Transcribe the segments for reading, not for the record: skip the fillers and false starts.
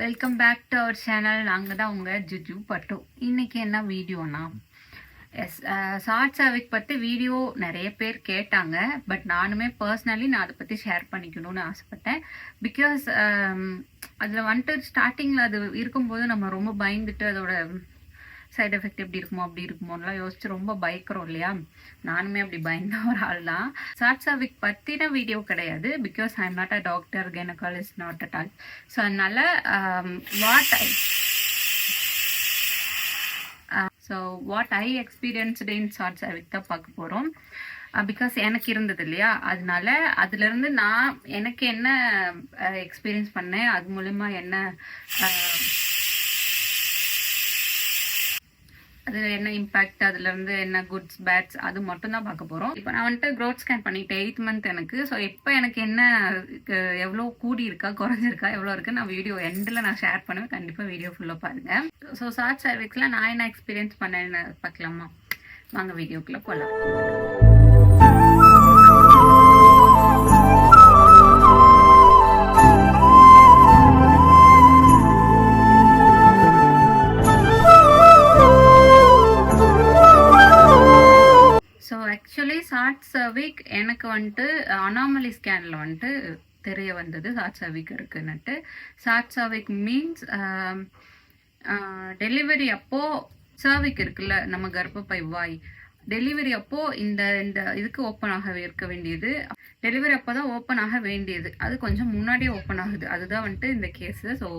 Welcome back to our channel. நாங்கள் தான் உங்கள் ஜுஜு பட்டு. இன்றைக்கி என்ன வீடியோனா, ஷார்ட் சர்விக் பற்றி வீடியோ நிறைய பேர் கேட்டாங்க. பட் நானுமே பர்சனலி நான் அதை பற்றி ஷேர் பண்ணிக்கணும்னு ஆசைப்பட்டேன். பிகாஸ் அதில் வந்துட்டு ஸ்டார்டிங்கில் அது இருக்கும்போது நம்ம ரொம்ப பயந்துட்டு அதோட சைட் எஃபெக்ட் எப்படி இருக்குமோ அப்படி இருக்குமோலாம் யோசிச்சு ரொம்ப பயக்கிறோம் இல்லையா. நானுமே அப்படி பயந்த ஒரு ஆள் தான். ஷார்ட் சர்விக் பற்றின வீடியோ கிடையாது. Because I am not a doctor, gynaecologist not at all. So அதனால what I experienced in short cervix தான் பார்க்க போகிறோம். பிகாஸ் எனக்கு இருந்தது இல்லையா, அதனால அதுலேருந்து நான் எனக்கு என்ன எக்ஸ்பீரியன்ஸ் பண்ணேன், அது மூலமா என்ன அது என்ன இம்பேக்ட், அதுலேருந்து என்ன குட்ஸ் பேட்ஸ் அது மட்டும் தான் பார்க்க போகிறோம். இப்போ நான் வந்துட்டு க்ரோத் ஸ்கேன் பண்ணிட்டேன் 8th மந்த் எனக்கு. ஸோ இப்போ எனக்கு என்ன எவ்வளோ கூடி இருக்கா குறைஞ்சிருக்கா எவ்வளோ இருக்குது நான் வீடியோ எண்டில் நான் ஷேர் பண்ணுவேன். கண்டிப்பாக வீடியோ ஃபுல்லாக பாருங்கள். ஸோ ஷார்ட் சர்விக்ஸில் நான் என்ன எக்ஸ்பீரியன்ஸ் பண்ணேன்னு பார்க்கலாமா? வாங்க வீடியோக்குள்ளே போகலாம். ஷார்ட் சர்விக் எனக்கு வந்துட்டு அனாமலி ஸ்கேனில் வந்துட்டு தெரிய வந்தது ஷார்ட் சர்விக் இருக்குன்னுட்டு. ஷார்ட் சர்விக் மீன்ஸ் டெலிவரி அப்போது சர்விக் இருக்குல்ல, நம்ம கர்ப்பப்பை வாய், டெலிவரி அப்போது இந்த இந்த இதுக்கு ஓப்பன் ஆக இருக்க வேண்டியது, டெலிவரி அப்போ தான் ஓப்பன் ஆக வேண்டியது, அது கொஞ்சம் முன்னாடியே ஓப்பன் ஆகுது. அதுதான் வந்துட்டு இந்த கேஸு. ஸோ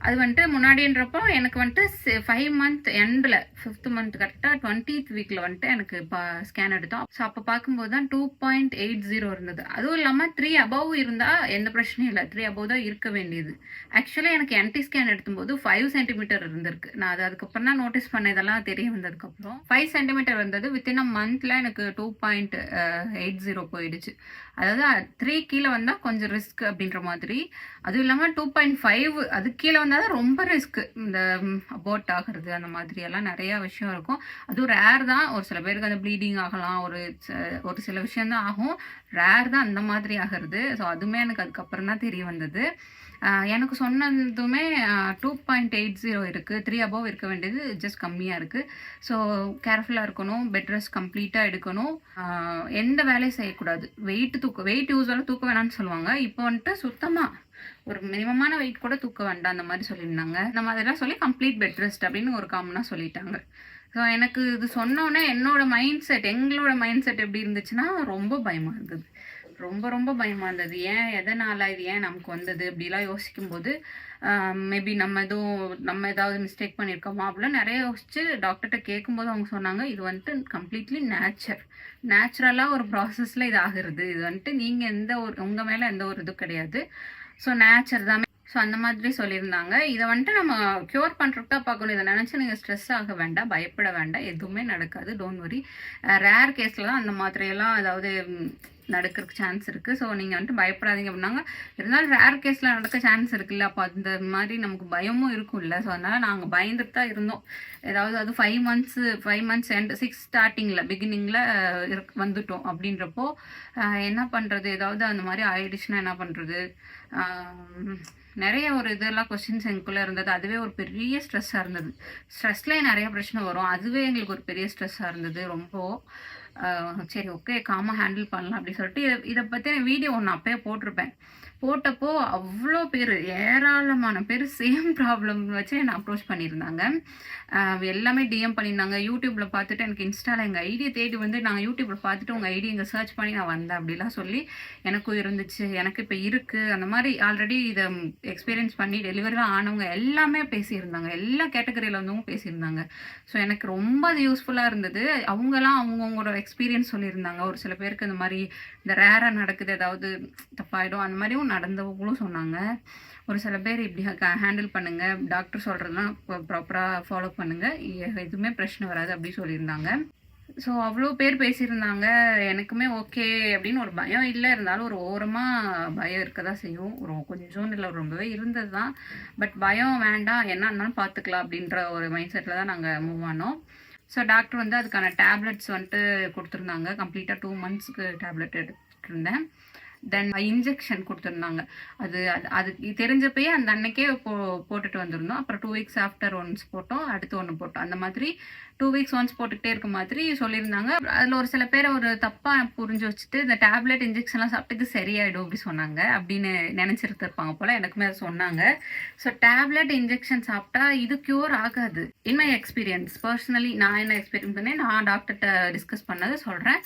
அது வந்துட்டு முன்னாடின்றப்போ எனக்கு வந்துட்டு 5 மந்த் எண்டில் 5th மந்த் கரெக்டாக 20th வீக்கில் வந்துட்டு எனக்கு ஸ்கேன் எடுத்தோம். ஸோ அப்போ பார்க்கும்போது தான் 2.80 இருந்தது. அதுவும் இல்லாமல் 3 above இருந்தால் எந்த பிரச்சனையும் இல்லை, 3 above தான் இருக்க வேண்டியது. ஆக்சுவலி எனக்கு என்டி ஸ்கேன் எடுக்கும்போது 5 சென்டிமீட்டர் இருந்திருக்கு. நான் அது அதுக்கப்புறம் தான் நோட்டீஸ் பண்ண, இதெல்லாம் தெரிய வந்ததுக்கப்புறம் 5 சென்டிமீட்டர் இருந்தது. வித்தின் அ மந்த்தில் எனக்கு 2.80 போயிடுச்சு. அதாவது 3 கீழே வந்தால் கொஞ்சம் ரிஸ்க் அப்படின்ற மாதிரி. அதுவும் இல்லாமல் 2.5 அது கீழே வந்தால் தான் ரொம்ப ரிஸ்க்கு, இந்த அபோர்ட் ஆகிறது அந்த மாதிரி எல்லாம் நிறையா விஷயம் இருக்கும். அதுவும் ரேர் தான். ஒரு சில பேருக்கு அந்த ப்ளீடிங் ஆகலாம், ஒரு சில விஷயந்தான் ஆகும். ரேர் தான் அந்த மாதிரி ஆகிறது. ஸோ அதுவுமே எனக்கு அதுக்கப்புறம் தான் தெரிய வந்தது. எனக்கு சொன்னதுமே 2.80 இருக்குது, 3 above இருக்க வேண்டியது ஜஸ்ட் கம்மியாக இருக்குது. ஸோ கேர்ஃபுல்லாக இருக்கணும், பெட் ரெஸ்ட் கம்ப்ளீட்டாக எடுக்கணும், எந்த வேலையும் செய்யக்கூடாது. வெயிட் யூஸ்வலாக தூக்க வேணாம்னு சொல்லுவாங்க. இப்போ வந்துட்டு சுத்தமாக ஒரு மினிமமான வெயிட் கூட தூக்க வேண்டாம் அந்த மாதிரி சொல்லியிருந்தாங்க. இந்த மாதிரிலாம் சொல்லி கம்ப்ளீட் பெட் ரெஸ்ட் அப்படின்னு ஒரு காமனாக சொல்லிட்டாங்க. ஸோ எனக்கு இது சொன்னோன்னே எங்களோட மைண்ட் செட் எப்படி இருந்துச்சுன்னா ரொம்ப பயமாக இருந்தது. ரொம்ப ரொம்ப பயமாக இருந்தது. ஏன், எதனால் இது ஏன் நமக்கு வந்தது அப்படிலாம் யோசிக்கும்போது மேபி நம்ம ஏதாவது மிஸ்டேக் பண்ணியிருக்கோமா அப்படிலாம் நிறைய யோசிச்சு டாக்டர்கிட்ட கேட்கும்போது அவங்க சொன்னாங்க, இது வந்துட்டு கம்ப்ளீட்லி நேச்சுரலாக ஒரு ப்ராசஸில் இது ஆகுறது. இது வந்துட்டு நீங்கள் உங்கள் மேலே எந்த ஒரு இது கிடையாது. ஸோ நேச்சர் தான். ஸோ அந்த மாதிரி சொல்லியிருந்தாங்க. இதை வந்துட்டு நம்ம க்யூர் பண்ணுறதுக்கு தான் பார்க்கணும். இதை நினச்சி நீங்கள் ஸ்ட்ரெஸ் ஆக வேண்டாம், பயப்பட வேண்டாம், எதுவுமே நடக்காது, டோன்ட் வரி. ரேர் கேஸில் தான் அந்த மாதிரியெல்லாம் அதாவது நடக்கிறதுக்கு சான்ஸ் இருக்குது. ஸோ நீங்கள் வந்துட்டு பயப்படாதீங்க அப்படின்னாங்க. இருந்தாலும் ரேர் கேஸில் நடக்க சான்ஸ் இருக்குல்ல, அப்போ அந்த மாதிரி நமக்கு பயமும் இருக்கும்ல. ஸோ அதனால் நாங்கள் பயந்துட்டு தான் இருந்தோம். ஏதாவது அது 5 மந்த்ஸ் அண்ட் 6 ஸ்டார்டிங்கில் பிகினிங்கில் வந்துட்டோம் அப்படின்றப்போ என்ன பண்ணுறது, ஏதாவது அந்த மாதிரி ஆயிடுச்சுன்னா என்ன பண்ணுறது, நிறைய ஒரு இதெல்லாம் கொஸ்டின்ஸ் எங்களுக்குள்ளே இருந்தது. அதுவே ஒரு பெரிய ஸ்ட்ரெஸ்ஸாக இருந்தது. ஸ்ட்ரெஸ்லேயே நிறைய பிரச்சனை வரும். அதுவே எங்களுக்கு ஒரு பெரிய ஸ்ட்ரெஸ்ஸாக இருந்தது ரொம்ப. சரி ஓகே, காமாக ஹேண்டில் பண்ணலாம் அப்படின்னு சொல்லிட்டு இதை பற்றி வீடியோ ஒன்று அப்பயே போட்டப்போ அவ்வளோ பேர், ஏராளமான பேர் சேம் ப்ராப்ளம் வச்சு என்னை அப்ரோச் பண்ணியிருந்தாங்க. எல்லாமே டிஎம் பண்ணியிருந்தாங்க. யூடியூப்பில் பார்த்துட்டு எனக்கு இன்ஸ்டாவில் எங்கள் ஐடியை தேடி வந்து நாங்கள் யூடியூப்பில் பார்த்துட்டு உங்கள் ஐடி இங்கே சர்ச் பண்ணி நான் வந்தேன் அப்படிலாம் சொல்லி எனக்கும் இருந்துச்சு. எனக்கு இப்போ இருக்குது அந்த மாதிரி ஆல்ரெடி இதை எக்ஸ்பீரியன்ஸ் பண்ணி டெலிவரிலாம் ஆனவங்க எல்லாமே பேசியிருந்தாங்க. எல்லா கேட்டகரியில் வந்தவங்க பேசியிருந்தாங்க. ஸோ எனக்கு ரொம்ப அது யூஸ்ஃபுல்லாக இருந்தது. அவங்களாம் அவங்கவுங்களோட எக்ஸ்பீரியன்ஸ் சொல்லியிருந்தாங்க. ஒரு சில பேருக்கு இந்த மாதிரி இந்த ரேராக நடக்குது, ஏதாவது தப்பாயிடும் அந்த மாதிரியும் நடந்தவங்களும் சொன்னாங்க. ஒரு சில பேர் இப்படி ஹேண்டில் பண்ணுங்கள், டாக்டர் சொல்கிறதுலாம் ப்ராப்பராக ஃபாலோ பண்ணுங்கள், எதுவுமே பிரச்சனை வராது அப்படி சொல்லியிருந்தாங்க. ஸோ அவ்வளோ பேர் பேசியிருந்தாங்க. எனக்குமே ஓகே அப்படின்னு ஒரு பயம் இல்லை, இருந்தாலும் ஒரு ஓரமாக பயம் இருக்க தான் செய்யும். கொஞ்சம் இல்லை, ரொம்பவே இருந்தது தான். பட் பயம் வேண்டாம், என்ன இருந்தாலும் பார்த்துக்கலாம் அப்படின்ற ஒரு மைண்ட் செட்டில் தான் நாங்கள் மூவ் ஆனோம். ஸோ டாக்டர் வந்து அதுக்கான டேப்லெட்ஸ் வந்துட்டு கொடுத்துருந்தாங்க. கம்ப்ளீட்டாக 2 மந்த்ஸ்க்கு டேப்லெட் எடுத்துகிட்டு இருந்தேன். தென் இன்ஜெக்ஷன் கொடுத்துருந்தாங்க. அது அது அது தெரிஞ்சப்பயே அந்த அன்னைக்கே போட்டுட்டு வந்திருந்தோம். அப்புறம் 2 வீக்ஸ் ஆஃப்டர் ஒன்ஸ் போட்டோம், அடுத்து ஒன்று போட்டோம். அந்த மாதிரி 2 வீக்ஸ் ஒன்ஸ் போட்டுக்கிட்டே இருக்க மாதிரி சொல்லியிருந்தாங்க. அதில் ஒரு சில பேரை ஒரு தப்பாக புரிஞ்சு வச்சுட்டு இந்த டேப்லெட் இன்ஜெக்ஷன்லாம் சாப்பிட்டு இது சரியாயிடும் அப்படி சொன்னாங்க அப்படின்னு நினச்சிட்டு இருப்பாங்க போல். எனக்குமே அதை சொன்னாங்க. ஸோ டேப்லெட் இன்ஜெக்ஷன் சாப்பிட்டா இது க்யூர் ஆகாது. இன் மை எக்ஸ்பீரியன்ஸ் பர்சனலி நான் என்ன எக்ஸ்பீரியன்ஸ் பண்ணேன், நான் டாக்டர்கிட்ட டிஸ்கஸ் பண்ணது சொல்கிறேன்.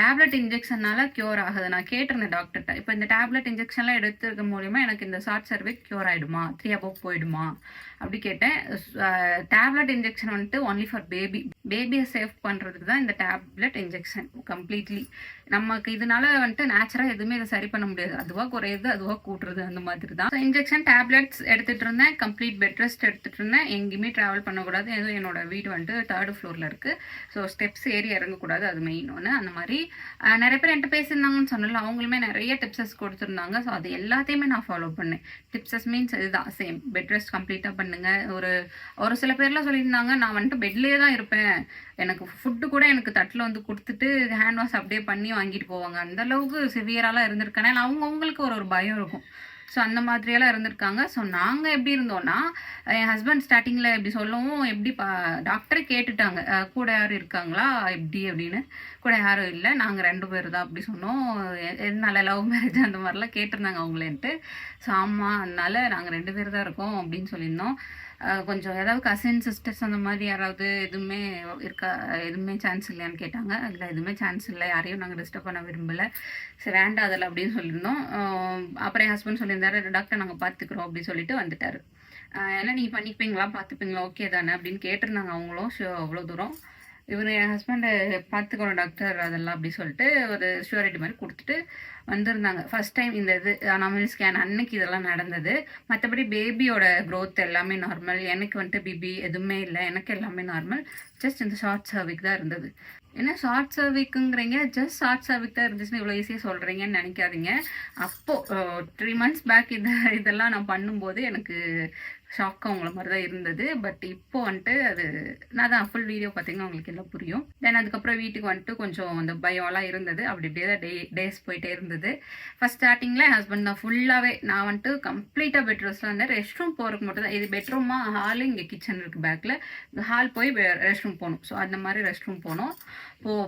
டேப்லெட் இன்ஜெக்ஷன்னால க்யூர் ஆகுது. நான் கேட்டிருந்தேன் டாக்டர்கிட்ட, இப்போ இந்த டேப்லெட் இன்ஜெக்ஷன்லாம் எடுத்துருக்க மூலியமா எனக்கு இந்த ஷார்ட் சர்விக் க்யூர் ஆகிடுமா, 3 above போயிடுமா அப்படி கேட்டேன். டேப்லெட் இன்ஜெக்ஷன் வந்துட்டு ஒன்லி ஃபார் பேபியை சேவ் பண்ணுறதுக்கு தான் இந்த டேப்லெட் இன்ஜெக்ஷன் கம்ப்ளீட்லி. நமக்கு இதனால வந்துட்டு நேச்சுரலாக எதுவுமே இதை சரி பண்ண முடியாது. அதுவாக குறையுது, அதுவாக கூட்டுறது, அந்த மாதிரி தான். இன்ஜெக்ஷன் டேப்லெட்ஸ் எடுத்துகிட்டு இருந்தேன், கம்ப்ளீட் பெட் ரெஸ்ட் எடுத்துகிட்டு இருந்தேன். எங்கேயுமே ட்ராவல் பண்ணக்கூடாது. எதுவும் என்னோட வீடு வந்துட்டு 3rd ஃப்ளோரில் இருக்குது. ஸோ ஸ்டெப்ஸ் ஏறி இறங்கக்கூடாது, அது மெயின் ஒன்று. அந்த மாதிரி நிறைய பேர் என்கிட்ட பேசியிருந்தாங்கன்னு சொன்னால அவங்களுமே நிறைய டிப்ஸஸ் கொடுத்துருந்தாங்க. ஸோ அது எல்லாத்தையுமே நான் ஃபாலோ பண்ணேன். டிப்ஸஸ் மீன்ஸ் இதுதான் சேம், பெட் ரெஸ்ட் கம்ப்ளீட்டாக பண்ணுங்க. ஒரு சில பேர்லாம் சொல்லியிருந்தாங்க, நான் வந்துட்டு பெட்லேயே தான் இருப்பேன், எனக்கு ஃபுட்டு கூட எனக்கு தட்டில் வந்து கொடுத்துட்டு ஹேண்ட் வாஷ் அப்படியே பண்ணி வாங்கிட்டு போவாங்க. அந்த அளவுக்கு சிவியராலாம் இருந்திருக்கேன். ஏன்னா அவங்கவுங்களுக்கு ஒரு பயம் இருக்கும். ஸோ அந்த மாதிரியெல்லாம் இருந்திருக்காங்க. ஸோ நாங்கள் எப்படி இருந்தோன்னா, என் ஹஸ்பண்ட் ஸ்டார்டிங்கில் எப்படி சொல்லவும் எப்படி டாக்டரே கேட்டுட்டாங்க, கூட யாரும் இருக்காங்களா எப்படி அப்படின்னு. கூட யாரும் இல்லை, நாங்கள் 2 பேர் தான் அப்படி சொன்னோம். எதனால லவ் மேரேஜ் அந்த மாதிரிலாம் கேட்டிருந்தாங்க அவங்களேன்ட்டு. ஸோ ஆமாம், அதனால நாங்கள் 2 பேர் தான் இருக்கோம் அப்படின்னு சொல்லியிருந்தோம். கொஞ்சம் ஏதாவது கசின் சிஸ்டர்ஸ் அந்த மாதிரி யாராவது எதுவுமே எதுவுமே சான்ஸ் இல்லையான்னு கேட்டாங்க. இல்லை எதுவுமே சான்ஸ் இல்லை, யாரையும் நாங்கள் டிஸ்டர்ப் பண்ண விரும்பலை, சரி வேண்டாம் அதில் அப்படின்னு சொல்லியிருந்தோம். அப்புறம் என் ஹஸ்பண்ட் சொல்லியிருந்தாரு, டாக்டர் நாங்கள் பார்த்துக்குறோம் அப்படின்னு சொல்லிட்டு வந்துட்டார். ஏன்னா நீங்கள் பண்ணிப்பீங்களா, பார்த்துப்பீங்களா, ஓகே தானே அப்படின்னு கேட்டிருந்தாங்க அவங்களும். அவ்வளோ தூரம் இவர் என் ஹஸ்பண்டை பார்த்துக்கணும் டாக்டர் அதெல்லாம் அப்படி சொல்லிட்டு ஒரு ஷூரிட்டி மாதிரி கொடுத்துட்டு வந்திருந்தாங்க. ஃபர்ஸ்ட் டைம் இந்த இது அனாமலி ஸ்கேன் அன்னைக்கு இதெல்லாம் நடந்தது. மற்றபடி பேபியோட க்ரோத் எல்லாமே நார்மல். எனக்கு வந்துட்டு பேபி எதுவுமே இல்லை, எனக்கு எல்லாமே நார்மல். ஜஸ்ட் இந்த ஷார்ட் சர்விக் தான் இருந்தது. என்ன ஷார்ட் சர்விக்குங்கிறீங்க, ஜஸ்ட் ஷார்ட் சர்விக் தான் இருந்துச்சுன்னு இவ்வளோ ஈஸியாக சொல்கிறீங்கன்னு நினைக்காதீங்க. அப்போது 3 months பேக் இதெல்லாம் நான் பண்ணும்போது எனக்கு ஷாக்காக அவங்கள மாதிரி தான் இருந்தது. பட் இப்போ வந்துட்டு அது நான் தான் ஃபுல் வீடியோ பார்த்தீங்கன்னா உங்களுக்கு எல்லாம் புரியும். தென் அதுக்கப்புறம் வீட்டுக்கு வந்துட்டு கொஞ்சம் அந்த பயம்லாம் இருந்தது. அப்படி இப்படியே தான் டேஸ் போயிட்டே இருந்தது. ஃபர்ஸ்ட் ஸ்டார்டிங்கில் என் ஹஸ்பண்ட் தான் ஃபுல்லாகவே, நான் வந்துட்டு கம்ப்ளீட்டாக பெட் ரெஸ்ட்டில் இருந்தேன். ரெஸ்ட் ரூம் போகிறதுக்கு மட்டும் தான், இது பெட்ரூமா ஹாலு, இங்கே கிச்சன் இருக்குது பேக்கில், ஹால் போய் ரெஸ்ட் ரூம் போகணும். ஸோ அந்த மாதிரி ரெஸ்ட் ரூம் போகணும்.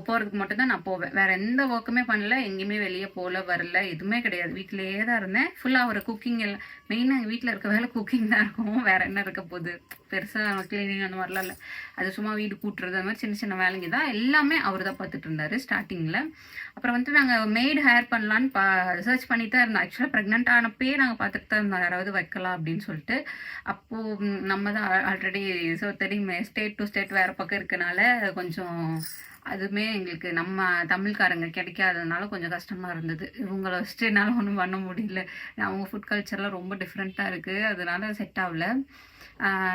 போகிறதுக்கு மட்டும் தான் நான் போவேன். வேறு எந்த ஒர்க்குமே பண்ணல, எங்கேயுமே வெளியே போகல வரல, எதுவுமே கிடையாது. வீட்டிலேயே தான் இருந்தேன். ஃபுல்லாக ஒரு குக்கிங் எல்லாம் மெயினாக எங்கள் வீட்டில் இருக்க வேலை குக்கிங் தான் இருக்கும். வேறு என்ன இருக்க போகுது, பெருசாக க்ளீனிங் அந்த மாதிரிலாம் இல்லை. அது சும்மா வீடு கூட்டுறது அந்த மாதிரி சின்ன சின்ன வேலைங்க தான். எல்லாமே அவர் தான் பார்த்துட்டு இருந்தார் ஸ்டார்டிங்கில். அப்புறம் வந்துட்டு நாங்கள் மெய்டு ஹேர் பண்ணலான்னு ரிசர்ச் பண்ணிட்டு தான் இருந்தோம். ஆக்சுவலாக ப்ரெக்னென்ட் ஆனப்பே நாங்கள் பார்த்துட்டு தான் இருந்தோம், யாராவது வைக்கலாம் அப்படின்னு சொல்லிட்டு. அப்போது நம்ம தான் ஆல்ரெடி ஸோ தெரியுமே, ஸ்டேட் டு ஸ்டேட் வேறு பக்கம் இருக்கனால கொஞ்சம் அதுவுமே எங்களுக்கு நம்ம தமிழ்காரங்க கிடைக்காததுனால கொஞ்சம் கஷ்டமாக இருந்தது. இவங்கள வச்சுட்டு என்னால் ஒன்றும் பண்ண முடியல. அவங்க ஃபுட் கல்ச்சர்லாம் ரொம்ப டிஃப்ரெண்ட்டாக இருக்குது, அதனால செட் ஆகல.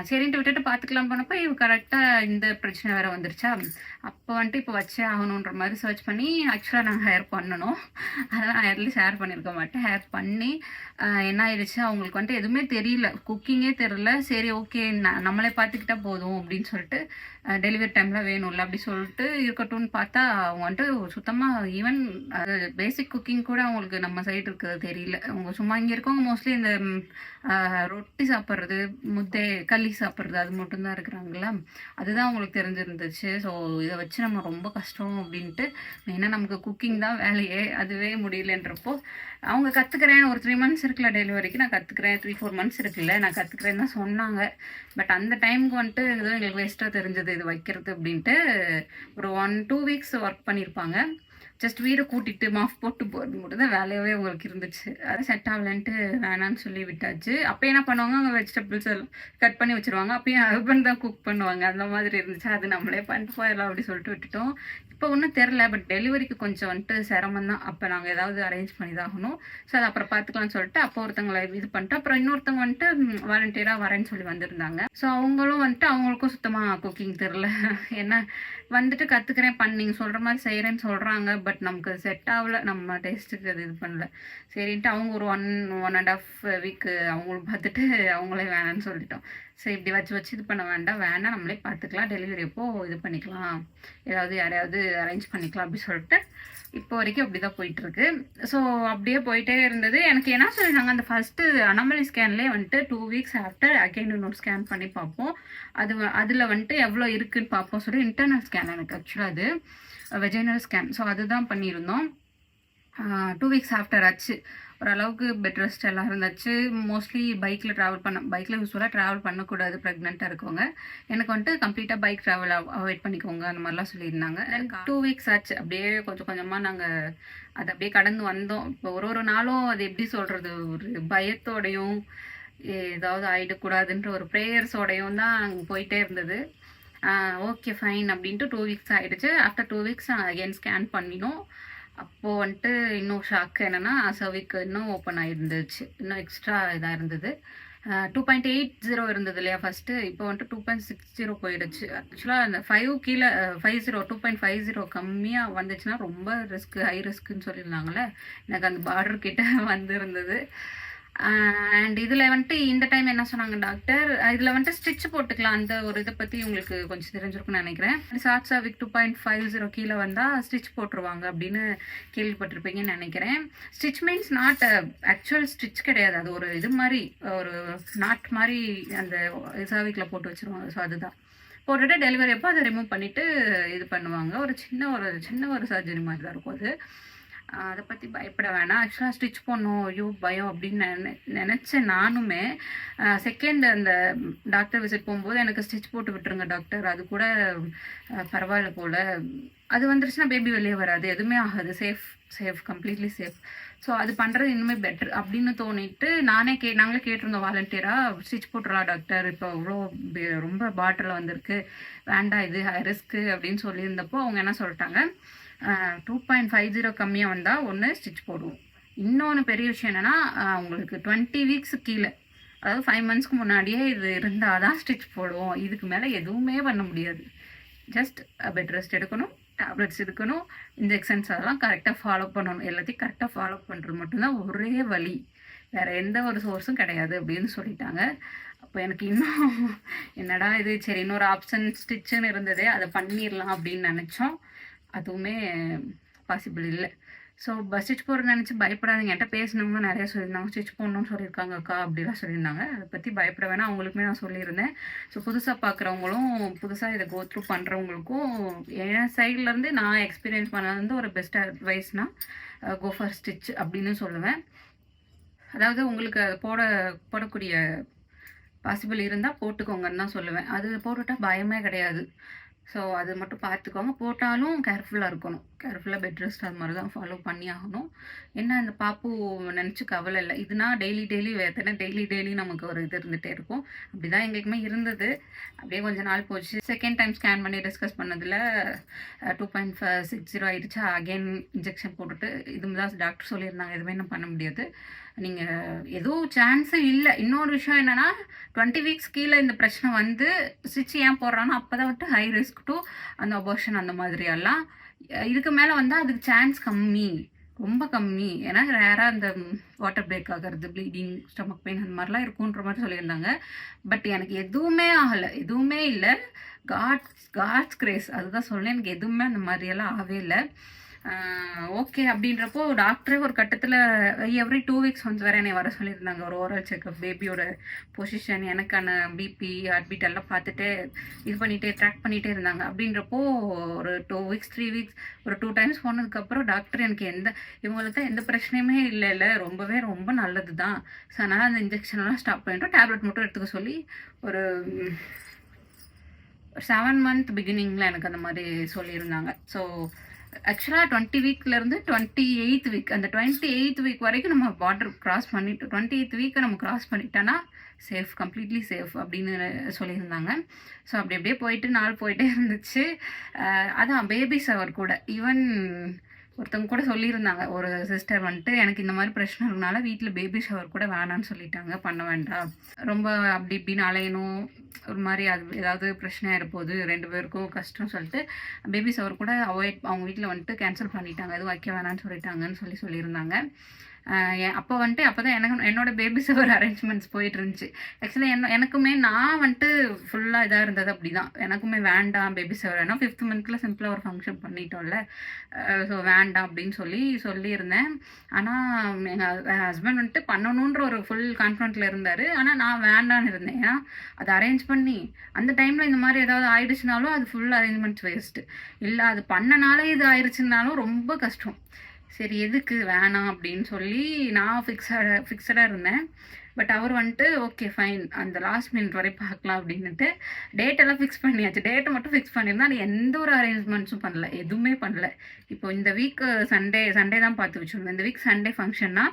சரின்ட்டு விட்டுட்டு பார்த்துக்கலாம் போனப்போ இவ கரெக்டாக இந்த பிரச்சனை வேறு வந்துருச்சா. அப்போ வந்துட்டு இப்போ வச்சே ஆகணுன்ற மாதிரி சர்ச் பண்ணி ஆக்சுவலாக நாங்கள் ஹேர் பண்ணணும். அதெல்லாம் ஹேர்லேயும் ஷேர் பண்ணியிருக்க மாட்டேன். ஹேர் பண்ணி என்ன ஆயிடுச்சு, அவங்களுக்கு வந்துட்டு எதுவுமே தெரியல, குக்கிங்கே தெரியல. சரி ஓகே நம்மளே பார்த்துக்கிட்டா போதும் அப்படின்னு சொல்லிட்டு டெலிவரி டைமில் வேணும்ல அப்படி சொல்லிட்டு இருக்கட்டும்னு பார்த்தா அவங்க வந்துட்டு சுத்தமாக ஈவன் பேசிக் குக்கிங் கூட அவங்களுக்கு நம்ம சைடு இருக்கிறது தெரியல. அவங்க சும்மா இங்கே இருக்கவங்க மோஸ்ட்லி இந்த ரொட்டி சாப்பிட்றது, முத்தை களி சாப்பிட்றது அது மட்டும்தான் இருக்கிறாங்களா, அதுதான் அவங்களுக்கு தெரிஞ்சிருந்துச்சு. ஸோ இதை வச்சு நம்ம ரொம்ப கஷ்டம் அப்படின்ட்டு, மெயினாக நமக்கு குக்கிங் தான் வேலையே, அதுவே முடியலன்றப்போ அவங்க கற்றுக்கிறேன். ஒரு 3 months இருக்குல்ல டெலிவரிக்கு, நான் கற்றுக்கிறேன். 3-4 months இருக்குல்ல நான் கற்றுக்கிறேன்னு தான் சொன்னாங்க. பட் அந்த டைமுக்கு வந்துட்டு எதுவும் எங்களுக்கு வேஸ்ட்டாக தெரிஞ்சது இது வைக்கிறது அப்படின்ட்டு. ஒரு 1-2 weeks ஒர்க் பண்ணியிருப்பாங்க. ஜஸ்ட் வீடை கூட்டிகிட்டு மாஃப் போட்டு போகிறது மட்டும் தான் வேலையாகவே உங்களுக்கு இருந்துச்சு. அதை செட் ஆகலன்ட்டு வேணான்னு சொல்லி விட்டாச்சு. அப்போ என்ன பண்ணுவாங்க, அவங்க வெஜிடபிள்ஸ் எல்லாம் கட் பண்ணி வச்சுருவாங்க. அப்போயும் ஹஸ்பண்ட் தான் குக் பண்ணுவாங்க. அந்த மாதிரி இருந்துச்சு. அது நம்மளே பண்ணிட்டு போயிடலாம் அப்படி சொல்லிட்டு விட்டுட்டோம். இப்போ ஒன்றும் தெரில, பட் டெலிவரிக்கு கொஞ்சம் வந்துட்டு சிரமம் தான். அப்போ நாங்கள் ஏதாவது அரேஞ்ச் பண்ணி தான் ஆகணும். ஸோ அதை அப்புறம் பார்த்துக்கலாம்னு சொல்லிட்டு அப்போ ஒருத்தங்களை இது பண்ணிட்டு அப்புறம் இன்னொருத்தவங்க வந்துட்டு வாலண்டியராக வரேன்னு சொல்லி வந்திருந்தாங்க. ஸோ அவங்களும் வந்துட்டு அவங்களுக்கும் சுத்தமாக குக்கிங் தெரில. என்ன வந்துட்டு கற்றுக்கிறேன் நீங்கள் சொல்கிற மாதிரி செய்கிறேன்னு சொல்கிறாங்க. பட் நமக்கு செட் ஆகலை, நம்ம டேஸ்ட்டுக்கு அது இது பண்ணல. சரின்ட்டு அவங்க ஒரு 1.5 week அவங்களும் பார்த்துட்டு அவங்களே வேணான்னு சொல்லிட்டோம். சரி இப்படி வச்சு வச்சு இது பண்ண வேண்டாம், வேணாம் நம்மளே பார்த்துக்கலாம், டெலிவரி அப்போ இது பண்ணிக்கலாம், ஏதாவது யாரையாவது அரேஞ்ச் பண்ணிக்கலாம் அப்படி சொல்லிட்டு இப்போ வரைக்கும் அப்படி தான் போயிட்டுருக்கு. ஸோ அப்படியே போயிட்டே இருந்தது. எனக்கு என்ன சொல்லியிருந்தாங்க, அந்த ஃபஸ்ட்டு அனாமலி ஸ்கேன்லேயே வந்துட்டு 2 வீக்ஸ் ஆஃப்டர் அகைன் இன்னொரு ஸ்கேன் பண்ணி பார்ப்போம், அதில் வந்துட்டு எவ்வளோ இருக்குதுன்னு பார்ப்போம் சொல்லி இன்டர்னல் ஸ்கேன் எனக்கு ஆக்சுவலாக அது வெஜைனல் ஸ்கேன். ஸோ அதுதான் பண்ணியிருந்தோம். 2 வீக்ஸ் ஆஃப்டர் ஆச்சு. ஓரளவுக்கு பெட் ரெஸ்ட் எல்லாம் இருந்துச்சு. மோஸ்ட்லி பைக்கில் யூஸ்வலாக ட்ராவல் பண்ணக்கூடாது ப்ரெக்னெண்ட்டாக இருக்கவங்க. எனக்கு வந்துட்டு கம்ப்ளீட்டாக பைக் ட்ராவல் அவாய்ட் பண்ணிக்கோங்க அந்த மாதிரிலாம் சொல்லியிருந்தாங்க. 2 வீக்ஸ் ஆச்சு. அப்படியே கொஞ்சம் கொஞ்சமாக நாங்கள் அதை அப்படியே கடந்து வந்தோம். இப்போ ஒரு நாளும் அது எப்படி சொல்கிறது, ஒரு பயத்தோடையும் ஏதாவது ஆகிடக்கூடாதுன்ற ஒரு ப்ரேயர்ஸோடையும் தான் அங்கே போயிட்டே இருந்தது. ஓகே ஃபைன் அப்படின்ட்டு 2 வீக்ஸ் ஆகிடுச்சு. ஆஃப்டர் 2 வீக்ஸ் அகைன் ஸ்கேன் பண்ணினோம். அப்போது வந்துட்டு இன்னும் ஷாக்கு என்னென்னா சர்விக்கு இன்னும் ஓப்பன் ஆகிருந்துச்சு, இன்னும் எக்ஸ்ட்ரா இதாக இருந்தது. 2.80 இருந்தது இல்லையா ஃபஸ்ட்டு, இப்போ வந்துட்டு 2.60 போயிடுச்சு. ஆக்சுவலாக அந்த 5 கீழே 50 2.50 கம்மியாக வந்துச்சுன்னா ரொம்ப ஹை ரிஸ்க்குன்னு சொல்லியிருந்தாங்களே, எனக்கு அந்த பார்டர் கிட்ட வந்துருந்தது. அண்ட் இதில் வந்துட்டு இந்த டைம் என்ன சொன்னாங்க டாக்டர், இதில் வந்துட்டு ஸ்டிச் போட்டுக்கலாம், அந்த ஒரு இதை பற்றி உங்களுக்கு கொஞ்சம் தெரிஞ்சிருக்குன்னு நினைக்கிறேன். சாட்சாவிக் 2.50 கீழே வந்தால் ஸ்டிச் போட்டுருவாங்க அப்படின்னு கேள்விப்பட்டிருப்பீங்கன்னு நினைக்கிறேன். Stitch means not actual stitch கிடையாது, அது ஒரு இது மாதிரி ஒரு நாட் மாதிரி அந்த சாவிக்கில் போட்டு வச்சுருவாங்க. ஸோ அதுதான் போட்டுட்டு டெலிவரி அப்போ அதை ரிமூவ் பண்ணிவிட்டு இது பண்ணுவாங்க. ஒரு சின்ன ஒரு சர்ஜரி மாதிரி தான் இருக்கும் அது. அதை பற்றி பயப்பட வேணாம். ஆக்சுவலாக ஸ்டிச் பண்ணோம், ஐயோ பயம் அப்படின்னு நினச்சேன் நானுமே. செகண்ட் அந்த டாக்டர் விசிட் போகும்போது எனக்கு ஸ்டிச் போட்டு விட்டுருங்க டாக்டர், அது கூட பரவாயில்ல போல், அது வந்துருச்சுன்னா பேபி வெளியே வராது, எதுவுமே ஆகாது, சேஃப் கம்ப்ளீட்லி சேஃப். ஸோ அது பண்ணுறது இன்னுமே பெட்ரு அப்படின்னு தோணிட்டு நாங்களே கேட்டிருந்தோம் வாலண்டியராக, ஸ்டிச் போட்டுடலாம் டாக்டர், இப்போ அவ்வளோ ரொம்ப பாட்டில் வந்திருக்கு, வேண்டாம் இது ஹை ரிஸ்க்கு அப்படின்னு சொல்லியிருந்தப்போ அவங்க என்ன சொல்லிட்டாங்க, 2.50 கம்மியாக வந்தால் ஒன்று ஸ்டிச் போடுவோம். இன்னொன்று பெரிய விஷயம் என்னென்னா, உங்களுக்கு 20 வீக்ஸு கீழே, அதாவது 5 மந்த்ஸ்க்கு முன்னாடியே இது இருந்தால் தான் ஸ்டிச் போடுவோம். இதுக்கு மேலே எதுவுமே பண்ண முடியாது. ஜஸ்ட் பெட் ரெஸ்ட் எடுக்கணும், டேப்லெட்ஸ் எடுக்கணும், இன்ஜெக்ஷன்ஸ் அதெல்லாம் கரெக்டாக ஃபாலோ பண்ணணும். எல்லாத்தையும் கரெக்டாக ஃபாலோ பண்ணுறது மட்டும்தான் ஒரே வழி, வேறு எந்த ஒரு சோர்ஸும் கிடையாது அப்படின்னு சொல்லிட்டாங்க. அப்போ எனக்கு இன்னும் என்னடா இது, சரி இன்னொரு ஆப்ஷன் ஸ்டிச்சுன்னு இருந்ததே, அதை பண்ணிடலாம் அப்படின்னு நினச்சோம். அதுவுமே பாசிபிள் இல்லை. ஸோ ஸ்டிச் போடுறது நினச்சி பயப்படாதீங்க. என்கிட்ட பேசினவங்க நிறையா சொல்லியிருந்தாங்க, ஸ்டிச் போடணும்னு சொல்லியிருக்காங்க அக்கா அப்படிலாம் சொல்லியிருந்தாங்க. அதை பற்றி பயப்பட வேணாம், அவங்களுக்குமே நான் சொல்லியிருந்தேன். ஸோ புதுசாக பார்க்குறவங்களும் புதுசாக இதை கோ த்ரூ பண்ணுறவங்களுக்கும் என் சைட்லேருந்து நான் எக்ஸ்பீரியன்ஸ் பண்ணது வந்து ஒரு பெஸ்ட் அட்வைஸ்னால் கோ ஃபார் ஸ்டிச் அப்படின்னு சொல்லுவேன். அதாவது உங்களுக்கு அது போடக்கூடிய பாசிபிள் இருந்தால் போட்டுக்கோங்கன்னு தான் சொல்லுவேன். அது போட்டுவிட்டால் பயமே கிடையாது. ஸோ அது மட்டும் பார்த்துக்கோங்க. போட்டாலும் கேர்ஃபுல்லாக இருக்கணும், கேர்ஃபுல்லாக பெட் ரெஸ்ட் அது மாதிரி தான் ஃபாலோ பண்ணி ஆகணும். என்ன இந்த பாப்பு நினச்சி கவலை இல்லை, இதுனா டெய்லி வேத்தனை டெய்லி நமக்கு ஒரு இது இருந்துகிட்டே இருக்கும். அப்படி தான் எங்களுக்குமே இருந்தது. அப்படியே கொஞ்சம் நாள் போச்சு. செகண்ட் டைம் ஸ்கேன் பண்ணி டிஸ்கஸ் பண்ணதில் 2.60 ஆகிடுச்சா, அகெயின் இன்ஜெக்ஷன் போட்டுட்டு இது தான் டாக்டர் சொல்லியிருந்தாங்க, எதுவுமே இன்னும் பண்ண முடியாது, நீங்கள் எதுவும் சான்ஸும் இல்லை. இன்னொரு விஷயம் என்னென்னா 20 வீக்ஸ் கீழே இந்த பிரச்சனை வந்து ஸ்டிச் ஏன் போடுறான்னா அப்போ தான் வந்துட்டு ஹை ரிஸ்க் டு அந்த அபார்ஷன் அந்த மாதிரியெல்லாம். இதுக்கு மேலே வந்தால் அதுக்கு சான்ஸ் கம்மி, ரொம்ப கம்மி. ஏன்னா ரேராக இந்த வாட்டர் பிரேக் ஆகிறது, ப்ளீடிங், ஸ்டொமக் பெயின் அந்த மாதிரிலாம் இருக்குன்ற மாதிரி சொல்லியிருந்தாங்க. பட் எனக்கு எதுவுமே ஆகலை, எதுவுமே இல்லை. காட்ஸ் கிரேஸ் அதுதான் சொன்னேன். எனக்கு எதுவுமே அந்த மாதிரியெல்லாம் ஆகவே இல்லை. ஓகே அப்படின்றப்போ டாக்டரே ஒரு கட்டத்தில் எவ்ரி 2 வீக்ஸ் வந்து வேறு என்னை வர சொல்லியிருந்தாங்க, ஒரு ஓரல் செக்அப், பேபியோட பொசிஷன், எனக்கான பிபி ஹார்ட்பீட் எல்லாம் பார்த்துட்டு இது பண்ணிகிட்டே ட்ராக் பண்ணிகிட்டே இருந்தாங்க. அப்படின்றப்போ ஒரு 2 வீக்ஸ் 3 வீக்ஸ் ஒரு 2 டைம்ஸ் போனதுக்கப்புறம் டாக்டர் எனக்கு இவங்களுக்கு தான் எந்த பிரச்சனையுமே இல்லை, ரொம்ப நல்லது தான், ஸோ அதனால் அந்த இன்ஜெக்ஷன்லாம் ஸ்டாப் பண்ணிட்டோம், டேப்லெட் மட்டும் எடுத்துக்க சொல்லி ஒரு 7 மந்த் பிகினிங்கில் எனக்கு அந்த மாதிரி சொல்லியிருந்தாங்க. ஸோ ஆக்சுவலாக 20 வீக்லேருந்து 28th வீக், அந்த 28th வீக் வரைக்கும் நம்ம பார்டர் கிராஸ் பண்ணிட்டு 28th வீக்கை நம்ம கிராஸ் பண்ணிட்டோன்னா சேஃப், கம்ப்ளீட்லி சேஃப் அப்படின்னு சொல்லியிருந்தாங்க. ஸோ அப்படியே போயிட்டு நாள் போயிட்டே இருந்துச்சு. அதான் பேபி ஷவர் கூட ஈவன் ஒருத்தவங்க கூட சொல்லியிருந்தாங்க, ஒரு சிஸ்டர் வந்துட்டு எனக்கு இந்த மாதிரி பிரச்சனை இருக்கனால வீட்டில் பேபி ஷவர் கூட வேணான்னு சொல்லிட்டாங்க, பண்ண வேண்டாம், ரொம்ப அப்படி இப்படின்னு அலையணும், ஒரு மாதிரி அது ஏதாவது பிரச்சனையாக இருப்போது 2 பேருக்கும் கஷ்டம் சொல்லிட்டு பேபி ஷவர் கூட அவங்க வீட்டில் வந்துட்டு கேன்சல் பண்ணிட்டாங்க, எதுவும் வைக்க வேணான்னு சொல்லிட்டாங்கன்னு சொல்லியிருந்தாங்க. அப்போ வந்துட்டு அப்போ தான் என்னோட பேபி ஷவர் அரேஞ்ச்மெண்ட்ஸ் போயிட்டு இருந்துச்சு. ஆக்சுவலி எனக்குமே நான் வந்துட்டு ஃபுல்லாக இதாக இருந்தது அப்படி தான். எனக்குமே வேண்டாம் பேபி ஷவர், ஏன்னா 5th மந்த்தில் சிம்பிளாக ஒரு ஃபங்க்ஷன் பண்ணிட்டோம்ல, ஸோ வேண்டாம் அப்படின்னு சொல்லியிருந்தேன். ஆனால் எங்கள் ஹஸ்பண்ட் வந்துட்டு பண்ணணுன்ற ஒரு ஃபுல் கான்ஃபிடென்ட்டில் இருந்தார். ஆனால் நான் வேண்டான்னு இருந்தேன். ஏன்னா அதை அரேஞ்ச் பண்ணி அந்த டைமில் இந்த மாதிரி ஏதாவது ஆயிடுச்சுனாலும் அது ஃபுல் அரேஞ்ச்மெண்ட்ஸ் வேஸ்ட்டு. இல்லை அது பண்ணனாலே இது ஆயிடுச்சுனாலும் ரொம்ப கஷ்டம். சரி எதுக்கு வேணாம் அப்படின்னு சொல்லி நான் ஃபிக்ஸடாக இருந்தேன். பட் அவர் வந்துட்டு ஓகே ஃபைன், அந்த லாஸ்ட் மினிட் வரை பார்க்கலாம் அப்படின்னுட்டு டேட்டெல்லாம் ஃபிக்ஸ் பண்ணியாச்சு. டேட்டை மட்டும் ஃபிக்ஸ் பண்ணியிருந்தா அது எந்த ஒரு அரேஞ்ச்மெண்ட்ஸும் பண்ணல, எதுவுமே பண்ணல. இப்போ இந்த வீக் சண்டே தான் பார்த்து வச்சுருந்தேன். இந்த வீக் சண்டே ஃபங்க்ஷன்னா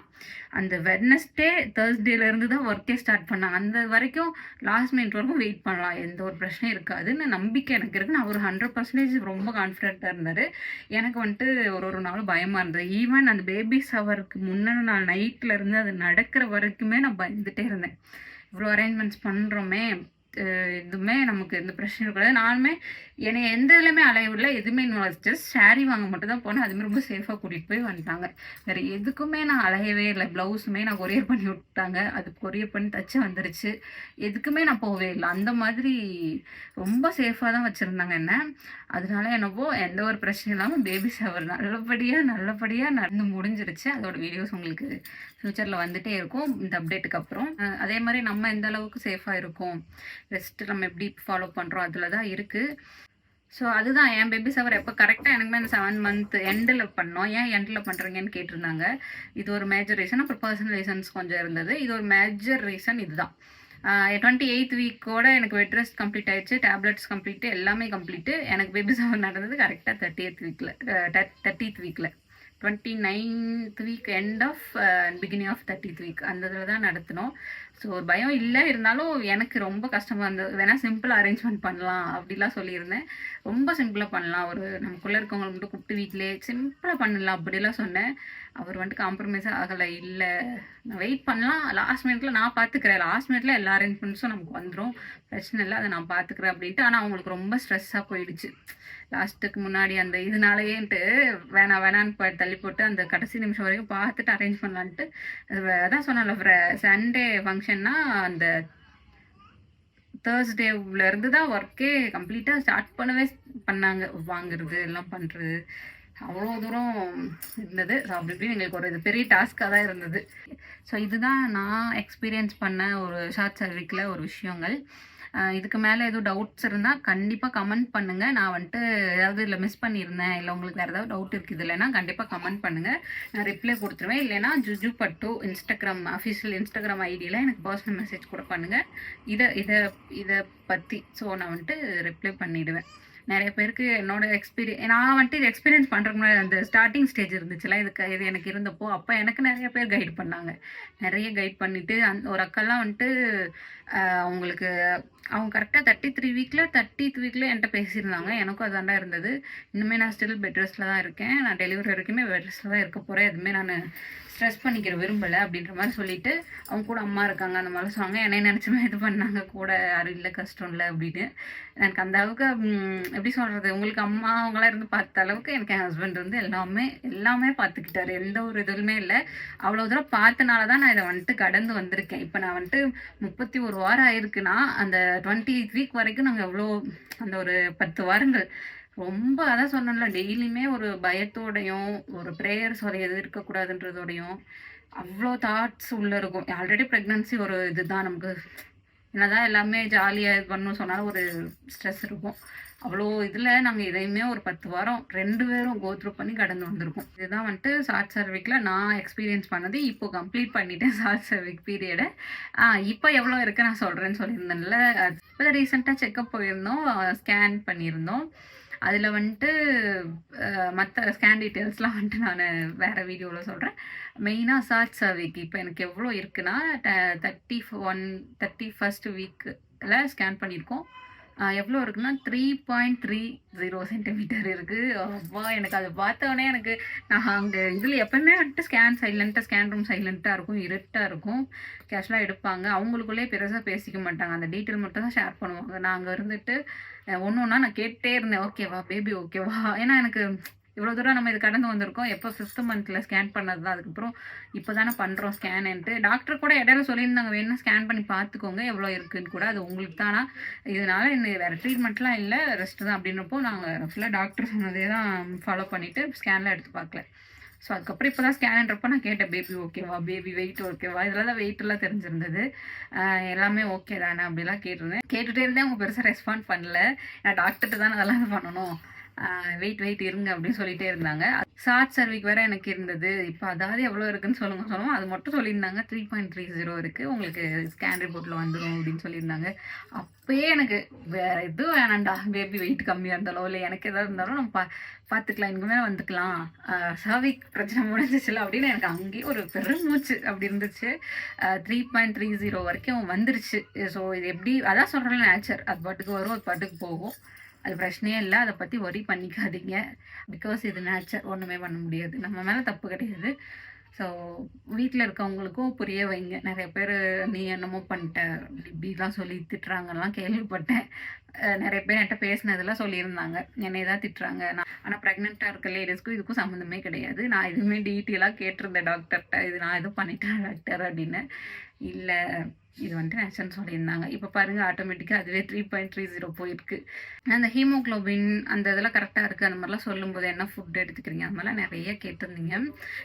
அந்த வெட்னஸ்டே தேர்ஸ்டேலேருந்து தான் ஒர்க்கே ஸ்டார்ட் பண்ணாங்க. அந்த வரைக்கும் லாஸ்ட் மினிட் வரைக்கும் வெயிட் பண்ணலாம், எந்த ஒரு பிரச்சனையும் இருக்காதுன்னு நம்பிக்கை எனக்கு இருக்குன்னு அவர் 100% ரொம்ப கான்ஃபிடென்ட்டாக இருந்தார். எனக்கு வந்துட்டு ஒரு நாளும் பயமாக இருந்தது. ஈவன் அந்த பேபி ஷவருக்கு முந்தின நாள் நைட்டில் இருந்து அது நடக்கிற வரைக்குமே நான் பயந்துட்டே இருந்தேன். இவ்வளோ அரேஞ்ச்மெண்ட்ஸ் பண்ணுறோமே, எதுவுமே நமக்கு எந்த பிரச்சனையும் இருக்காது. நானுமே என்னை எந்த இதுலையுமே அலையவில்லை, எதுவுமே ஜஸ்ட் ஷேரி வாங்க மட்டும் தான் போனேன். அதுமாதிரி ரொம்ப சேஃபாக கூட்டிகிட்டு போய் வந்துட்டாங்க. வேறு எதுக்குமே நான் அலையவே இல்லை. ப்ளவுஸுமே நான் கொரியர் பண்ணி விட்டாங்க, அது கொரியர் பண்ணி தச்சு வந்துருச்சு. எதுக்குமே நான் போகவே இல்லை. அந்த மாதிரி ரொம்ப சேஃபாக தான் வச்சுருந்தாங்க என்ன. அதனால என்னவோ எந்த ஒரு பிரச்சனையும் இல்லாமல் பேபி ஷவர் நல்லபடியாக நடந்து முடிஞ்சிருச்சு. அதோட வீடியோஸ் உங்களுக்கு ஃப்யூச்சரில் வந்துகிட்டே இருக்கும் இந்த அப்டேட்டுக்கு அப்புறம். அதே மாதிரி நம்ம எந்த அளவுக்கு சேஃபாக இருக்கும், ரெஸ்ட்டு நம்ம எப்படி ஃபாலோ பண்ணுறோம் அதில் தான் இருக்குது. ஸோ அதுதான் என் பேபி ஷவர் எப்போ கரெக்டாக எனக்குமே அந்த 7 மந்த் எண்டில் பண்ணோம். ஏன் எண்டில் பண்ணுறீங்கன்னு கேட்டிருந்தாங்க. இது ஒரு மேஜர் ரீசன். அப்புறம் பர்சனல் ரீசன்ஸ் கொஞ்சம் இருந்தது. இது ஒரு மேஜர் ரீசன் இதுதான். 28th வீக்கோட எனக்கு பெட் ரெஸ்ட் கம்ப்ளீட் ஆயிடுச்சு, டேப்லெட்ஸ் கம்ப்ளீட்டு, எல்லாமே கம்ப்ளீட்டு. எனக்கு பேபி ஷவர் நடந்தது கரெக்டாக 30th வீக்கில் 29th week end of beginning of 30th week அந்த இதில் தான் நடத்தினோம். ஸோ ஒரு பயம் இல்லை, இருந்தாலும் எனக்கு ரொம்ப கஷ்டமாக இருந்தது. வேணால் சிம்பிளாக அரேஞ்ச்மெண்ட் பண்ணலாம் அப்படிலாம் சொல்லியிருந்தேன். ரொம்ப சிம்பிளாக பண்ணலாம், ஒரு நமக்குள்ளே இருக்கவங்களை மட்டும் கூப்பிட்டு வீட்டிலே சிம்பிளாக பண்ணலாம் அப்படிலாம் சொன்னேன். அவர் வந்துட்டு காம்ப்ரமைஸாக ஆகலை. இல்லை நான் வெயிட் பண்ணலாம், லாஸ்ட் மினிட்ல நான் பார்த்துக்கிறேன், லாஸ்ட் மினிட்ல எல்லா அரேஞ்ச்மெண்ட்ஸும் நமக்கு வந்துடும், பிரச்சனை இல்லை, அதை நான் பார்த்துக்கிறேன் அப்படின்ட்டு. ஆனால் அவங்களுக்கு ரொம்ப ஸ்ட்ரெஸ்ஸாக போயிடுச்சு லாஸ்ட்டுக்கு முன்னாடி. அந்த இதனாலேயேன்ட்டு வேணான்னு தள்ளி போட்டு அந்த கடைசி நிமிஷம் வரைக்கும் பார்த்துட்டு அரேஞ்ச் பண்ணலான்ட்டு. அதான் சொன்னால சண்டே ஃபங்க்ஷன்னா அந்த தேர்ஸ்டேலேருந்து தான் ஒர்க்கே கம்ப்ளீட்டாக ஸ்டார்ட் பண்ணாங்க, வாங்குறது எல்லாம் பண்ணுறது. அவ்வளோ தூரம் இருந்தது. ஸோ அப்படி இப்படி எங்களுக்கு ஒரு இது பெரிய டாஸ்க்காக தான் இருந்தது. ஸோ இதுதான் நான் எக்ஸ்பீரியன்ஸ் பண்ண ஒரு ஷார்ட் சர்வீக்கில் ஒரு விஷயங்கள். இதுக்கு மேலே எதுவும் டவுட்ஸ் இருந்தால் கண்டிப்பாக கமெண்ட் பண்ணுங்கள். நான் வந்துட்டு ஏதாவது இல்லை மிஸ் பண்ணியிருந்தேன், இல்லை உங்களுக்கு வேறு ஏதாவது டவுட் இருக்குது இல்லைன்னா கண்டிப்பாக கமெண்ட் பண்ணுங்கள், நான் ரிப்ளை கொடுத்துருவேன். இல்லைனா ஜுஜு பட்டு அஃபிஷியல் இன்ஸ்டாகிராம் ஐடியில் எனக்கு பர்சனல் மெசேஜ் கூட பண்ணுங்கள் இதை பற்றி. ஸோ நான் வந்துட்டு ரிப்ளை பண்ணிவிடுவேன். நிறைய பேருக்கு என்னோட நான் வந்துட்டு இது எக்ஸ்பீரியன்ஸ் பண்ணுறதுக்கு முன்னாடி அந்த ஸ்டார்டிங் ஸ்டேஜ் இருந்துச்சுல, இது எனக்கு இருந்தப்போ அப்போ எனக்கு நிறைய பேர் கைட் பண்ணாங்க. நிறைய கைட் பண்ணிவிட்டு ஒரு அக்கெல்லாம் வந்துட்டு அவங்களுக்கு அவங்க கரெக்டாக 30th வீக்கில் என்கிட்ட பேசியிருந்தாங்க. எனக்கும் அதாண்டா இருந்தது. இன்னுமே நான் ஸ்டில் பெட் ரெஸ்ட்டில் தான் இருக்கேன். நான் டெலிவரி வரைக்குமே பெட் ரெஸ்ட்டில் தான் இருக்க போகிறேன். எதுவுமே நான் ஸ்ட்ரெஸ் பண்ணிக்கிற விரும்பலை அப்படின்ற மாதிரி சொல்லிவிட்டு அவங்க கூட அம்மா இருக்காங்க அந்த மாதிரி சொன்னாங்க. என்னை நினச்சுமே இது பண்ணாங்க, கூட யாரும் இல்லை, கஷ்டம் இல்லை அப்படின்னு. எனக்கு அந்த அளவுக்கு எப்படி சொல்கிறது, உங்களுக்கு அம்மா அவங்களாம் இருந்து பார்த்த அளவுக்கு எனக்கு என் ஹஸ்பண்ட் வந்து எல்லாமே பார்த்துக்கிட்டாரு. எந்த ஒரு இதுவுமே இல்லை. அவ்வளோ தூரம் பார்த்தனால தான் நான் இதை வந்துட்டு கடந்து வந்திருக்கேன். இப்போ நான் வந்துட்டு 31 வாரம் ஆயிருக்குன்னா அந்த 28th வீக் வரைக்கும் நாங்கள் எவ்வளோ அந்த ஒரு 10 வாரங்கள் ரொம்ப அதான் சொன்னேன்ல, டெய்லியுமே ஒரு பயத்தோடையும் ஒரு ப்ரேயர்ஸ் ஒரு எது இருக்கக்கூடாதுன்றதோடையும் அவ்வளோ தாட்ஸ் உள்ளே இருக்கும். ஆல்ரெடி ப்ரெக்னன்சி ஒரு இதுதான், நமக்கு என்னதான் எல்லாமே ஜாலியாக இது பண்ணணும் சொன்னாலும் ஒரு ஸ்ட்ரெஸ் இருக்கும். அவ்வளோ இதில் நாங்கள் இதையுமே ஒரு 10 வாரம் 2 பேரும் கோத்ரூ பண்ணி கடந்து வந்திருக்கோம். இதுதான் வந்துட்டு ஷார்ட் சர்வீக்கில் நான் எக்ஸ்பீரியன்ஸ் பண்ணது. இப்போ கம்ப்ளீட் பண்ணிட்டேன் ஷார்ட் சர்வீக் பீரியடை. இப்போ எவ்வளோ இருக்குது நான் சொல்கிறேன்னு சொல்லியிருந்தேன்ல. இப்போ ரீசெண்டாக செக்கப் போயிருந்தோம், ஸ்கேன் பண்ணியிருந்தோம். அதில் வந்துட்டு மற்ற ஸ்கேன் டீட்டெயில்ஸ்லாம் வந்துட்டு நான் வேறு வீடியோவில் சொல்கிறேன். மெயினாக ஷார்ட் சர்வீக் இப்போ எனக்கு எவ்வளோ இருக்குன்னா 31st வீக்கில் ஸ்கேன் பண்ணியிருக்கோம். எவ்வளோ இருக்குன்னா 3.30 சென்டிமீட்டர் இருக்குது. அவ்வா எனக்கு அதை பார்த்தோன்னே எனக்கு நான் அங்கே இதில் எப்போவுமே வந்துட்டு ஸ்கேன் ரூம் சைலண்ட்டாக இருக்கும், இருட்டாக இருக்கும். கேஷுவலாக எடுப்பாங்க, அவங்களுக்குள்ளே பெருசாக பேசிக்க மாட்டாங்க, அந்த டீட்டெயில் மட்டும் தான் ஷேர் பண்ணுவாங்க. நான் அங்கே இருந்துட்டு ஒன்று ஒன்றா நான் கேட்டே இருந்தேன், ஓகேவா பேபி ஓகேவா. ஏன்னா எனக்கு இவ்வளோ தூரம் நம்ம இது கடந்து வந்திருக்கோம். எப்போ 5th மந்த்தில் ஸ்கேன் பண்ணது தான். அதுக்கப்புறம் இப்போ தானே பண்ணுறோம் ஸ்கேனுன்ட்டு. டாக்டர் கூட இடையில சொல்லியிருந்தாங்க, வேணும்னா ஸ்கேன் பண்ணி பார்த்துக்கோங்க எவ்வளோ இருக்குன்னு கூட, அது உங்களுக்கு தானா, இதனால இன்னும் வேறு ட்ரீட்மெண்ட்லாம் இல்லை, ரெஸ்ட் தான் அப்படின்றப்போ நாங்கள் ஃபுல்லாக டாக்டர் சொன்னதே தான் ஃபாலோ பண்ணிவிட்டு ஸ்கேன்லாம் எடுத்து பார்க்கல. ஸோ அதுக்கப்புறம் இப்போ தான் ஸ்கேனுன்றப்போ நான் கேட்டேன், பேபி ஓகேவா, பேபி வெயிட் ஓகேவா, இதில் தான் வெயிட்டெல்லாம் தெரிஞ்சிருந்தது. எல்லாமே ஓகே தானே அப்படிலாம் கேட்டுகிட்டே இருந்தேன். அவங்க பெருசாக ரெஸ்பாண்ட் பண்ணல. நான் டாக்டர்கிட்ட தானே அதெல்லாம் இது பண்ணணும், வெயிட் இருங்க அப்படின்னு சொல்லிகிட்டே இருந்தாங்க. ஷார்ட் சர்விக் வேறு எனக்கு இருந்தது. இப்போ அதாவது எவ்வளோ இருக்குன்னு சொல்லுவோம், அது மட்டும் சொல்லியிருந்தாங்க. 3.30 இருக்குது, உங்களுக்கு ஸ்கேன் ரிப்போர்ட்டில் வந்துடும் அப்படின்னு சொல்லியிருந்தாங்க. அப்போயே எனக்கு வேறு எதுவும் வேணாண்டா, பேபி வெயிட் கம்மியாக இருந்தாலும் இல்லை எனக்கு எதாவது இருந்தாலும் நம்ம பார்த்துக்கலாம், இங்கே மேலே வந்துக்கலாம், சர்விக் பிரச்சனை முடிஞ்சிச்சுல அப்படின்னு எனக்கு அங்கேயே ஒரு பெருமூச்சு அப்படி இருந்துச்சு. 3.30 வரைக்கும் வந்துருச்சு. ஸோ இது எப்படி, அதான் சொல்கிறேன், நேச்சர், அது பாட்டுக்கு வரும், அது பாட்டுக்கு போகும், அது பிரச்சனையே இல்லை. அதை பற்றி ஒரி பண்ணிக்காதீங்க. பிகாஸ் இது நேச்சர், ஒன்றுமே பண்ண முடியாது, நம்ம மேலே தப்பு கிடையாது. ஸோ வீட்டில் இருக்கவங்களுக்கும் புரிய வைங்க. நிறைய பேர் நீ என்னமோ பண்ணிட்ட இப்படிலாம் சொல்லி திட்டுறாங்கலாம் கேள்விப்பட்டேன். நிறைய பேர் என்கிட்ட பேசினதெல்லாம் சொல்லியிருந்தாங்க, என்னை தான் திட்டுறாங்க. ஆனால் ப்ரெக்னெண்ட்டாக இருக்க லேடிஸ்க்கும் இதுக்கும் சம்மந்தமே கிடையாது. நான் எதுவுமே டீட்டெயிலாக கேட்டிருந்தேன் டாக்டர்கிட்ட, இது நான் எதுவும் பண்ணிட்டேன் டாக்டர் அப்படின்னு. இல்லை, இது வந்துட்டு நேச்சர்னு சொல்லியிருந்தாங்க. இப்போ பாருங்கள், ஆட்டோமேட்டிக்காக அதுவே 3.30 போயிருக்கு. அந்த ஹீமோக்ளோபின் அந்த இதெல்லாம் கரெக்டாக இருக்குது அந்த மாதிரிலாம் சொல்லும்போது என்ன ஃபுட் எடுத்துக்கிறீங்க அந்த மாதிரிலாம் நிறைய கேட்டிருந்தீங்க.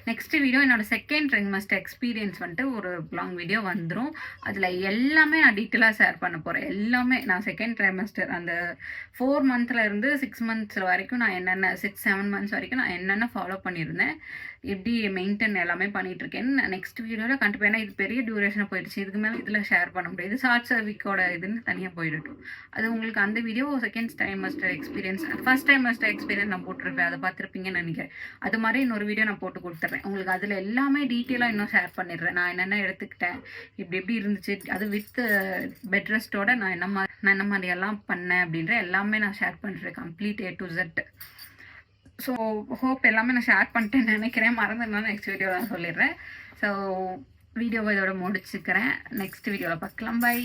நெக்ஸ்ட் வீடியோ என்னோட 2nd ட்ரைமஸ்டர் எக்ஸ்பீரியன்ஸ் வந்துட்டு ஒரு லாங் வீடியோ வந்துடும். அதில் எல்லாமே நான் டீட்டெயிலாக ஷேர் பண்ண போகிறேன். எல்லாமே நான் 2nd ட்ரைமஸ்டர் அந்த 4 மந்த்தில் இருந்து 6 மந்த்ஸ் வரைக்கும் நான் என்னென்ன 6-7 மந்த்ஸ் வரைக்கும் நான் என்னென்ன ஃபாலோ பண்ணியிருந்தேன், எப்படி மெயின்டைன் எல்லாமே பண்ணிகிட்ருக்கேன்னு நெக்ஸ்ட் வீடியோவில் கண்டிப்பாக. ஏன்னா இது பெரிய டியூரேஷனாக போயிடுச்சு, இதுக்கு மேலே இதில் ஷேர் பண்ண முடியாது. ஷார்ட் சர்விக்கோட இதுன்னு தனியாக போயிடட்டும். அது உங்களுக்கு அந்த video 2nd trimester experience, 1st trimester experience நான் போட்டிருப்பேன், அதை பார்த்துருப்பீங்கன்னு நினைக்கிறேன். அது மாதிரி இன்னொரு வீடியோ நான் போட்டு கொடுத்துட்றேன் உங்களுக்கு. அதில் எல்லாமே டீட்டெயிலாக இன்னும் ஷேர் பண்ணிடுறேன். நான் என்னென்ன எடுத்துக்கிட்டேன், எப்படி இருந்துச்சு, அது வித் பெட் ரெஸ்ட்டோட நான் என்ன மாதிரியெல்லாம் பண்ணேன் அப்படின்ற எல்லாமே நான் ஷேர் பண்ணுறேன், complete A to Z. So hope எல்லாமே நான் ஷேர் பண்ணிட்டேன்னு நினைக்கிறேன். மறந்துருந்தாலும் நெக்ஸ்ட் வீடியோவில் நான் சொல்லிடுறேன். ஸோ வீடியோவை இதோட முடிச்சுக்கிறேன். நெக்ஸ்ட் வீடியோவில் பார்க்கலாம். பை.